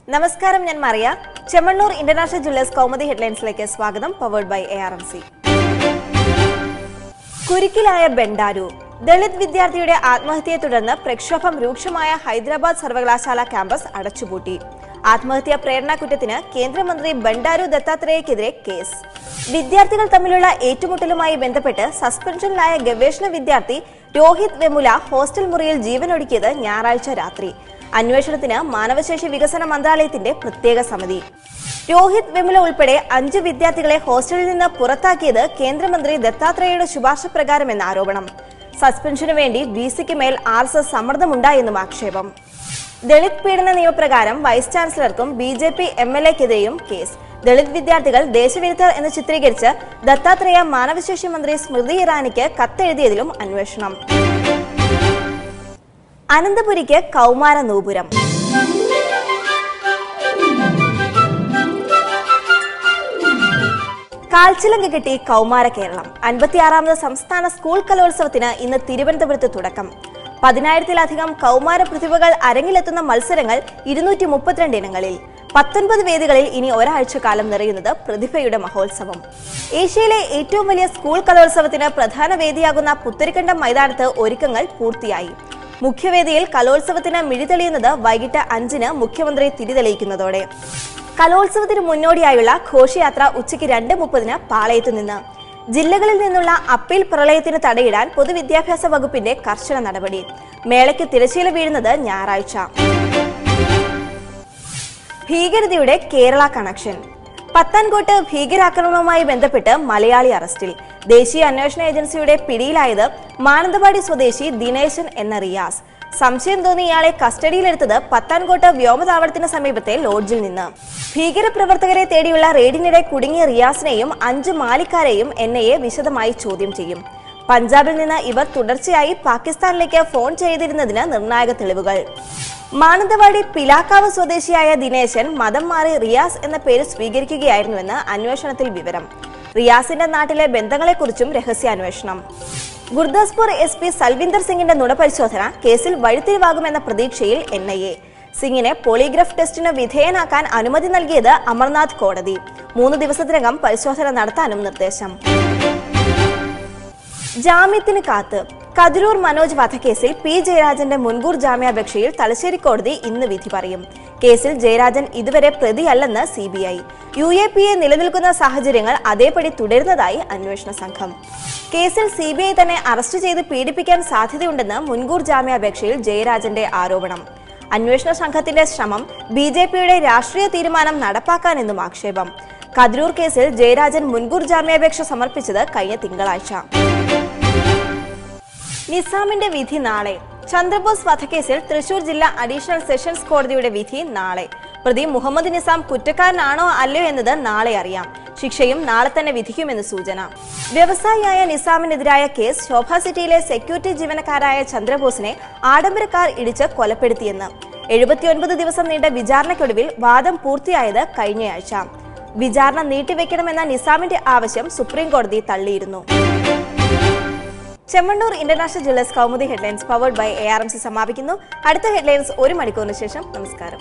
നമസ്കാരം, ഞാൻ Mariya. Chemmanur international jewellers Kaumudi ഹെഡ്ലൈൻസിലേക്ക് സ്വാഗതം. Powered by ARMC. കുരുക്കിലായ ബെണ്ടാരു. ദളിത് വിദ്യാർത്ഥിയുടെ ആത്മഹത്യയെ തുടർന്ന് പ്രക്ഷോഭം രൂക്ഷമായ ഹൈദരാബാദ് സർവകലാശാല ക്യാമ്പസ് അടച്ചുപൂട്ടി. ആത്മഹത്യാ പ്രേരണ കുറ്റത്തിന് കേന്ദ്രമന്ത്രി ബണ്ടാരു ദത്താത്രേയക്കെതിരെ കേസ്. വിദ്യാർത്ഥികൾ തമ്മിലുള്ള ഏറ്റുമുട്ടലുമായി ബന്ധപ്പെട്ട് സസ്പെൻഷനിലായ ഗവേഷണ വിദ്യാർത്ഥി രോഹിത് വെമുല ഹോസ്റ്റൽ മുറിയിൽ ജീവനൊടുക്കിയത് ഞായറാഴ്ച രാത്രി. അന്വേഷണത്തിന് മാനവശേഷി വികസന മന്ത്രാലയത്തിന്റെ പ്രത്യേക സമിതി. രോഹിത് വെമുല ഉൾപ്പെടെ 5 വിദ്യാർത്ഥികളെ ഹോസ്റ്റലിൽ നിന്ന് പുറത്താക്കിയത് കേന്ദ്രമന്ത്രി ദത്താത്രേയയുടെ ശുപാർശ പ്രകാരമെന്ന ആരോപണം. സസ്പെൻഷനു വേണ്ടി VC-ക്ക് മേൽ RSS സമ്മർദ്ദമുണ്ടായെന്നും ആക്ഷേപം. ദളിത് പീഡന നിയമപ്രകാരം വൈസ് ചാൻസലർക്കും BJP MLA-ക്കെതിരെയും കേസ്. ദളിത് വിദ്യാർത്ഥികൾ ദേശവിരുദ്ധർ എന്ന് ചിത്രീകരിച്ച് ദത്താത്രേയ മാനവശേഷി മന്ത്രി സ്മൃതി ഇറാനിക്ക് കത്തെഴുതിയതിലും അന്വേഷണം. അനന്തപുരിക്ക് കൗമാര നൂപുരം. കാൽച്ചിലങ്ക കെട്ടി കൗമാര കേരളം. 56ാമത് സംസ്ഥാന സ്കൂൾ കലോത്സവത്തിന് ഇന്ന് തിരുവനന്തപുരത്ത് തുടക്കം. 10,000-ത്തിലധികം കൗമാര പ്രതിഭകൾ അരങ്ങിലെത്തുന്ന മത്സരങ്ങൾ 232 ഇനങ്ങളിൽ. 19 വേദികളിൽ ഇനി ഒരാഴ്ചക്കാലം നിറയുന്നത് പ്രതിഭയുടെ മഹോത്സവം. ഏഷ്യയിലെ ഏറ്റവും വലിയ സ്കൂൾ കലോത്സവത്തിന് പ്രധാന വേദിയാകുന്ന പുത്തരിക്കണ്ടം മൈതാനത്ത് ഒരുക്കങ്ങൾ പൂർത്തിയായി. മുഖ്യവേദിയിൽ കലോത്സവത്തിന് മിഴിതെളിയുന്നത് വൈകിട്ട് 5-ന് മുഖ്യമന്ത്രി തിരിതെളിയിക്കുന്നതോടെ. കലോത്സവത്തിന് മുന്നോടിയായുള്ള ഘോഷയാത്ര ഉച്ചയ്ക്ക് 2:30-ന് പാളയത്തു നിന്ന്. ജില്ലകളിൽ നിന്നുള്ള അപ്പീൽ പ്രളയത്തിന് തടയിടാൻ പൊതുവിദ്യാഭ്യാസ വകുപ്പിന്റെ കർശന നടപടി. മേളയ്ക്ക് തിരശ്ശീല വീഴുന്നത് ഞായറാഴ്ച. ഭീകരതയുടെ കേരള കണക്ഷൻ. പത്താൻകോട്ട് ഭീകരാക്രമണവുമായി ബന്ധപ്പെട്ട് മലയാളി അറസ്റ്റിൽ. ദേശീയ അന്വേഷണ ഏജൻസിയുടെ പിടിയിലായത് മാനന്തവാടി സ്വദേശി ദിനേശൻ എന്ന റിയാസ്. സംശയം തോന്നി ഇയാളെ കസ്റ്റഡിയിലെടുത്തത് പത്താൻകോട്ട് വ്യോമതാവളത്തിന് സമീപത്തെ ലോഡ്ജിൽ നിന്ന്. ഭീകരപ്രവർത്തകരെ തേടിയുള്ള റെയ്ഡിനിടെ കുടുങ്ങിയ റിയാസിനെയും 5 മാലിക്കാരെയും NIA വിശദമായി ചോദ്യം ചെയ്യും. പഞ്ചാബിൽ നിന്ന് ഇവർ തുടർച്ചയായി പാകിസ്ഥാനിലേക്ക് ഫോൺ ചെയ്തിരുന്നതിന് നിർണായക തെളിവുകൾ. മാനന്തവാടി പിലാക്കാവ് സ്വദേശിയായ ദിനേശൻ മതം മാറി റിയാസ് എന്ന പേര് സ്വീകരിക്കുകയായിരുന്നുവെന്ന് അന്വേഷണത്തിൽ വിവരം. റിയാസിന്റെ നാട്ടിലെ ബന്ധങ്ങളെക്കുറിച്ചും രഹസ്യാന്വേഷണം. ഗുർദാസ്പൂർ SP സൽവിന്ദർ സിംഗിന്റെ നുണപരിശോധന കേസിൽ വഴിത്തിരിവാകുമെന്ന പ്രതീക്ഷയിൽ NIA. സിംഗിനെ പോളിഗ്രാഫ് ടെസ്റ്റിന് വിധേയനാക്കാൻ അനുമതി നൽകിയത് അമർനാഥ് കോടതി. 3 ദിവസത്തിനകം പരിശോധന നടത്താനും നിർദ്ദേശം. ജാമ്യത്തിന് കാത്ത്. കതിരൂർ മനോജ് വധക്കേസിൽ P ജയരാജന്റെ മുൻകൂർ ജാമ്യാപേക്ഷയിൽ തലശ്ശേരി കോടതി ഇന്ന് വിധി പറയും. കേസിൽ ജയരാജൻ ഇതുവരെ പ്രതിയല്ലെന്ന് CBI. UAPA നിലനിൽക്കുന്ന സാഹചര്യങ്ങൾ അതേപടി തുടരുന്നതായി അന്വേഷണ സംഘം. കേസിൽ CBI തന്നെ അറസ്റ്റ് ചെയ്ത് പീഡിപ്പിക്കാൻ സാധ്യതയുണ്ടെന്ന് മുൻകൂർ ജാമ്യാപേക്ഷയിൽ ജയരാജന്റെ ആരോപണം. അന്വേഷണ സംഘത്തിന്റെ ശ്രമം BJPയുടെ രാഷ്ട്രീയ തീരുമാനം നടപ്പാക്കാനെന്നും ആക്ഷേപം. കതിരൂർ കേസിൽ ജയരാജൻ മുൻകൂർ ജാമ്യാപേക്ഷ സമർപ്പിച്ചത് കഴിഞ്ഞ തിങ്കളാഴ്ച. നിസാമിന്റെ വിധി നാളെ. ചന്ദ്രബോസ് വധക്കേസിൽ തൃശൂർ ജില്ലാ അഡീഷണൽ സെഷൻസ് കോടതിയുടെ വിധി നാളെ. പ്രതി മുഹമ്മദ് നിസാം കുറ്റക്കാരനാണോ അല്ലയോ എന്നത് നാളെ അറിയാം. ശിക്ഷയും നാളെ തന്നെ വിധിക്കുമെന്ന് സൂചന. വ്യവസായിയായ നിസാമിനെതിരായ കേസ് ശോഭ സിറ്റിയിലെ സെക്യൂരിറ്റി ജീവനക്കാരായ ചന്ദ്രബോസിനെ ആഡംബര കാർ ഇടിച്ച് കൊലപ്പെടുത്തിയെന്ന്. 79 ദിവസം നീണ്ട വിചാരണയ്ക്കൊടുവിൽ വാദം പൂർത്തിയായത് കഴിഞ്ഞയാഴ്ച. വിചാരണ നീട്ടിവെക്കണമെന്ന നിസാമിന്റെ ആവശ്യം സുപ്രീം കോടതി തള്ളിയിരുന്നു. Chemmanur international jewellers Kaumudi headlines powered by ARMC സമാപിക്കുന്നു. അടുത്ത ഹെഡ്ലൈൻസ് 1 മണിക്കൂറിന് ശേഷം. നമസ്കാരം.